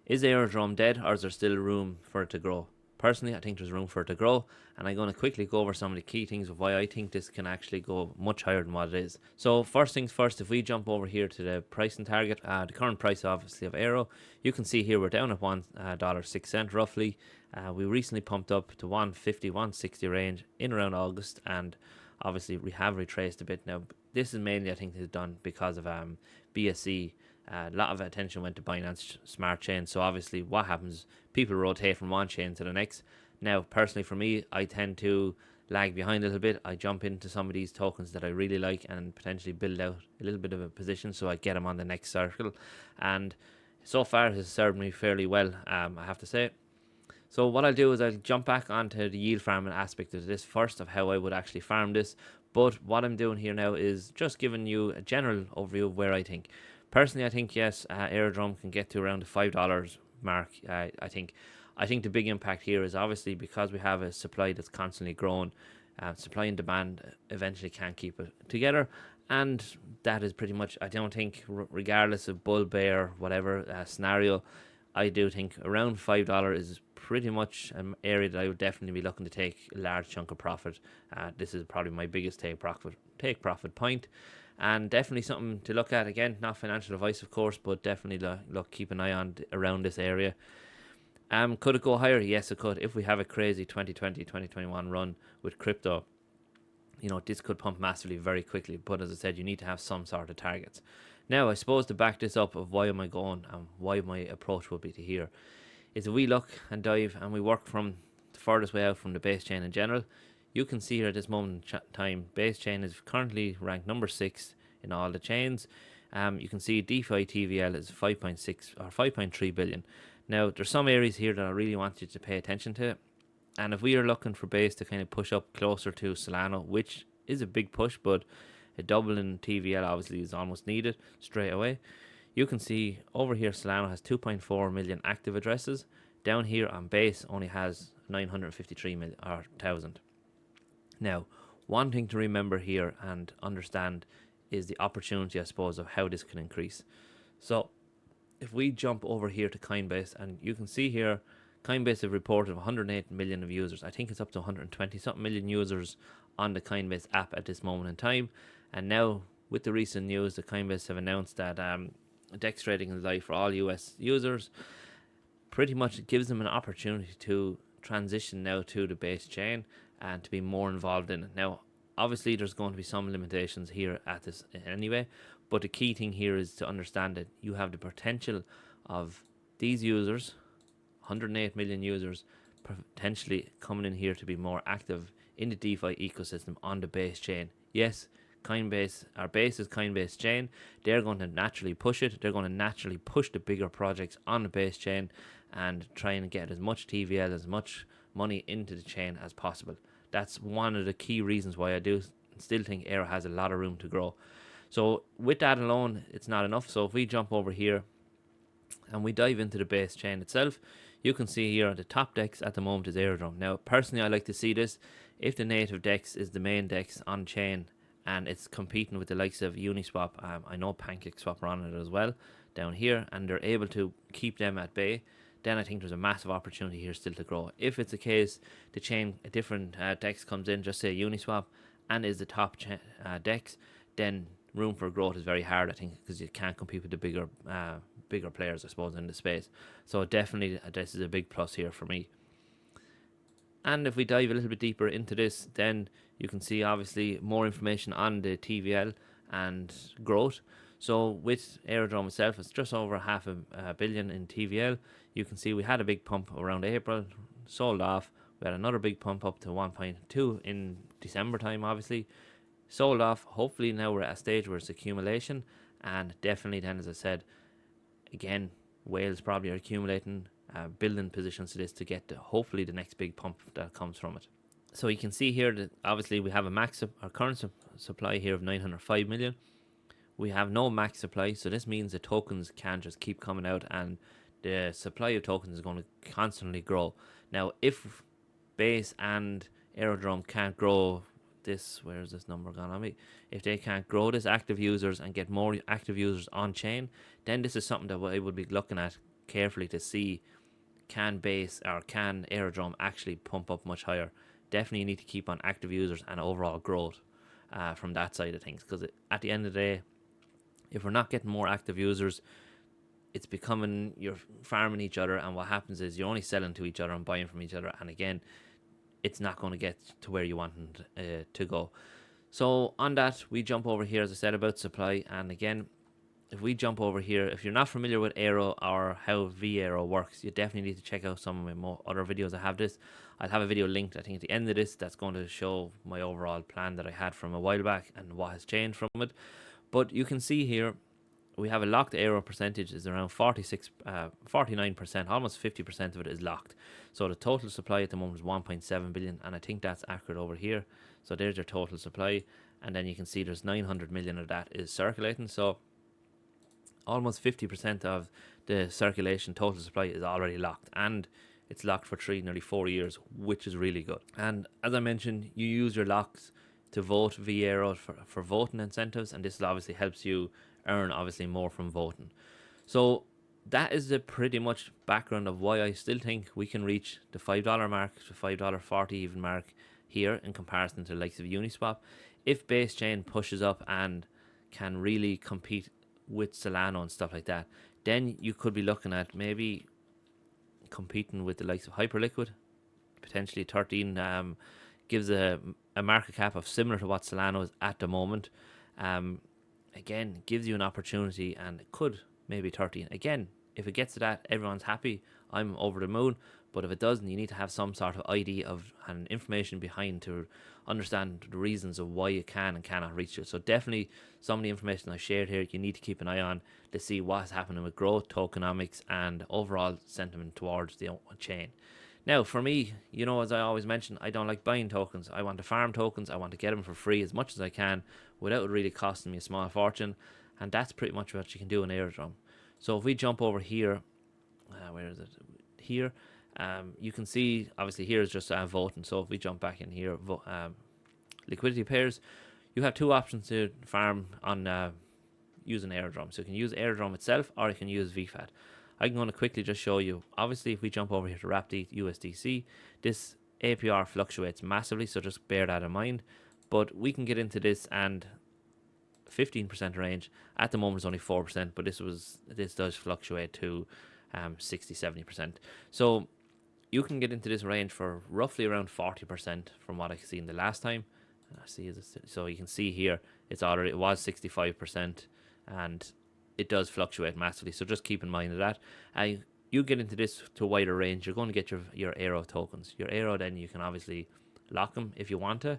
Is Aerodrome dead, or is there still room for it to grow? Personally, I think there's room for it to grow, and I'm going to quickly go over some of the key things of why I think this can actually go much higher than what it is. So first things first, if we jump over here to the pricing target, the current price obviously of Aero, you can see here we're down at $1.06 roughly. We recently pumped up to 150, 160 range in around August, and obviously we have retraced a bit now. This is mainly, I think, is done because of BSC. A lot of attention went to Binance Smart Chain. So obviously, what happens? People rotate from one chain to the next. Now, personally, for me, I tend to lag behind a little bit. I jump into some of these tokens that I really like and potentially build out a little bit of a position so I get them on the next circle. And so far, it has served me fairly well, I have to say. So what I'll do is I'll jump back onto the yield farming aspect of this first, of how I would actually farm this. But what I'm doing here now is just giving you a general overview of where I think. Personally, I think yes, Aerodrome can get to around the $5 mark. I think the big impact here is obviously because we have a supply that's constantly growing. Supply and demand eventually can't keep it together, and that is pretty much. I don't think, regardless of bull, bear, whatever scenario, I do think around $5 is pretty much an area that I would definitely be looking to take a large chunk of profit. This is probably my biggest take profit point, and definitely something to look at. Again, not financial advice, of course, but definitely look keep an eye on around this area. Could it go higher? Yes, it could. If we have a crazy 2020, 2021 run with crypto, this could pump massively very quickly. But as I said, you need to have some sort of targets. Now, I suppose to back this up of why am I going and why my approach will be to here is if we look and dive and we work from the furthest way out from the base chain in general, you can see here at this moment in time, base chain is currently ranked number 6 in all the chains. You can see DeFi TVL is 5.6 or 5.3 billion. Now, there's some areas here that I really want you to pay attention to. And if we are looking for base to kind of push up closer to Solana, which is a big push, but a double in TVL obviously is almost needed straight away. You can see over here Solana has 2.4 million active addresses. Down here on base only has 953 million or thousand. Now, one thing to remember here and understand is the opportunity, I suppose, of how this can increase. So if we jump over here to Coinbase, and you can see here Coinbase have reported 108 million of users. I think it's up to 120 something million users on the Coinbase app at this moment in time. And now with the recent news, the Coinbase have announced that DEX trading is live for all US users. Pretty much it gives them an opportunity to transition now to the base chain and to be more involved in it. Now, obviously, there's going to be some limitations here at this anyway, but the key thing here is to understand that you have the potential of these users, 108 million users, potentially coming in here to be more active in the DeFi ecosystem on the base chain. Yes, Coinbase, our base is Coinbase chain. They're going to naturally push it. They're going to naturally push the bigger projects on the base chain and try and get as much TVL, as much money into the chain as possible. That's one of the key reasons why I do still think Aero has a lot of room to grow. So with that alone, it's not enough. So if we jump over here and we dive into the base chain itself, you can see here the top DEX at the moment is Aerodrome. Now, personally, I like to see this. If the native DEX is the main DEX on chain and it's competing with the likes of Uniswap, I know PancakeSwap are on it as well down here, and they're able to keep them at bay, then I think there's a massive opportunity here still to grow. If it's a case the chain, a different DEX comes in, just say Uniswap, and is the top DEX, then room for growth is very hard, I think, because you can't compete with the bigger players, I suppose, in the space. So definitely this is a big plus here for me. And if we dive a little bit deeper into this, then you can see obviously more information on the TVL and growth. So with Aerodrome itself, it's just over half a billion in TVL. You can see we had a big pump around April, sold off. We had another big pump up to 1.2 in December time, obviously. Sold off. Hopefully now we're at a stage where it's accumulation. And definitely then, as I said, again, whales probably are accumulating, building positions to this to get to hopefully the next big pump that comes from it. So you can see here that obviously we have our current supply here of 905 million. We have no max supply, so this means the tokens can just keep coming out and the supply of tokens is going to constantly grow. Now, if Base and Aerodrome can't grow this, where is this number gone on me? If they can't grow this active users and get more active users on chain, then this is something that I would be looking at carefully to see, can base or can Aerodrome actually pump up much higher. Definitely need to keep on active users and overall growth from that side of things, because at the end of the day, if we're not getting more active users, it's becoming, you're farming each other, and what happens is you're only selling to each other and buying from each other, and again, it's not going to get to where you want to go. So on that, we jump over here, as I said, about supply. And again, if we jump over here, if you're not familiar with Aero or how V-Aero works, you definitely need to check out some of my other videos. I have this. I'll have a video linked, I think, at the end of this, that's going to show my overall plan that I had from a while back and what has changed from it. But you can see here, we have a locked Aero percentage is around 49%, almost 50% of it is locked. So the total supply at the moment is 1.7 billion, and I think that's accurate over here. So there's your total supply, and then you can see there's 900 million of that is circulating. So almost 50% of the circulation total supply is already locked, and it's locked for nearly 4 years, which is really good. And as I mentioned, you use your locks to vote via Aero for voting incentives, and this obviously helps you earn obviously more from voting. So that is the pretty much background of why I still think we can reach the $5 mark, the $5.40 even mark here in comparison to the likes of Uniswap. If base chain pushes up and can really compete with Solana and stuff like that, then you could be looking at maybe competing with the likes of Hyperliquid. Potentially 13 gives a market cap of similar to what Solana is at the moment. Again, gives you an opportunity, and it could maybe 13. Again, if it gets to that, everyone's happy. I'm over the moon. But if it doesn't, you need to have some sort of ID of and information behind to understand the reasons of why you can and cannot reach it. So definitely some of the information I shared here, you need to keep an eye on to see what's happening with growth, tokenomics, and overall sentiment towards the chain. Now, for me, you know, as I always mention, I don't like buying tokens. I want to farm tokens. I want to get them for free as much as I can without it really costing me a small fortune. And that's pretty much what you can do in Aerodrome. So if we jump over here, where is it? Here. You can see, obviously, here is just voting. So if we jump back in here, liquidity pairs, you have two options to farm on using Aerodrome. So you can use Aerodrome itself, or you can use VFAT. I'm going to quickly just show you. Obviously, if we jump over here to Wrapped USDC, this APR fluctuates massively, so just bear that in mind. But we can get into this, and 15% range at the moment is only 4%, but this does fluctuate to 60-70%. So you can get into this range for roughly around 40% from what I seen the last time. So you can see here it was 65%, and it does fluctuate massively. So just keep in mind of that. You get into this to a wider range, you're going to get your Aero tokens. Your Aero, then you can obviously lock them if you want to,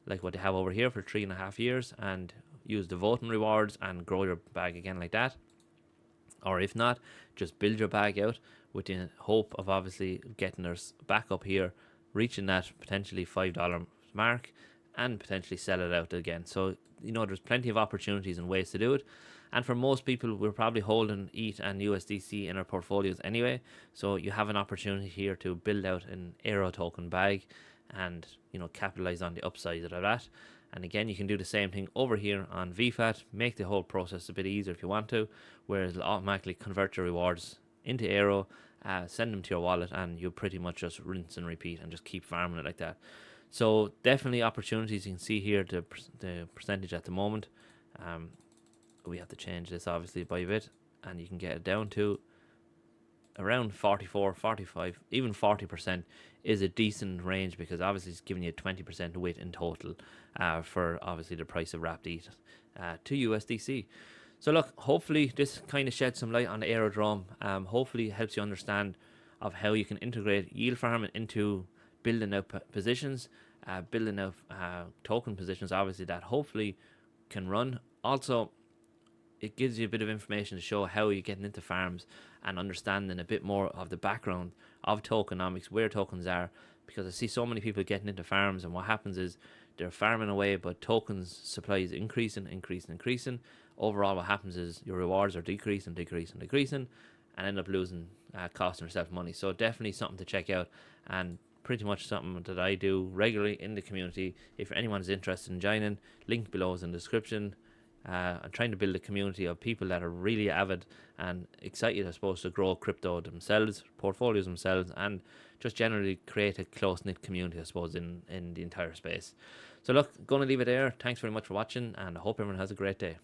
like what they have over here for 3.5 years, and use the voting rewards and grow your bag again like that. Or if not, just build your bag out with the hope of obviously getting us back up here, reaching that potentially $5 mark, and potentially sell it out again. So, you know, there's plenty of opportunities and ways to do it. And for most people, we're probably holding ETH and USDC in our portfolios anyway. So you have an opportunity here to build out an Aero token bag and, you know, capitalize on the upside of that. And again, you can do the same thing over here on VFAT, make the whole process a bit easier if you want to, where it'll automatically convert your rewards into Aero, send them to your wallet, and you'll pretty much just rinse and repeat and just keep farming it like that. So definitely opportunities. You can see here the percentage at the moment. We have to change this obviously by a bit, and you can get it down to around 44, 45, even 40% is a decent range, because obviously it's giving you 20% weight in total for obviously the price of Wrapped ETH to USDC. So look, hopefully this kind of sheds some light on the Aerodrome. Hopefully it helps you understand of how you can integrate yield farming into building out positions, building out token positions, obviously, that hopefully can run. Also, it gives you a bit of information to show how you're getting into farms and understanding a bit more of the background of tokenomics, where tokens are, because I see so many people getting into farms, and what happens is they're farming away, but tokens supply is increasing. Overall, what happens is your rewards are decreasing, and end up losing, costing yourself money. So definitely something to check out, and pretty much something that I do regularly in the community. If anyone's interested in joining, link below is in the description. I'm trying to build a community of people that are really avid and excited, I suppose, to grow crypto themselves, portfolios themselves, and just generally create a close knit community, I suppose, in the entire space. So, look, going to leave it there. Thanks very much for watching, and I hope everyone has a great day.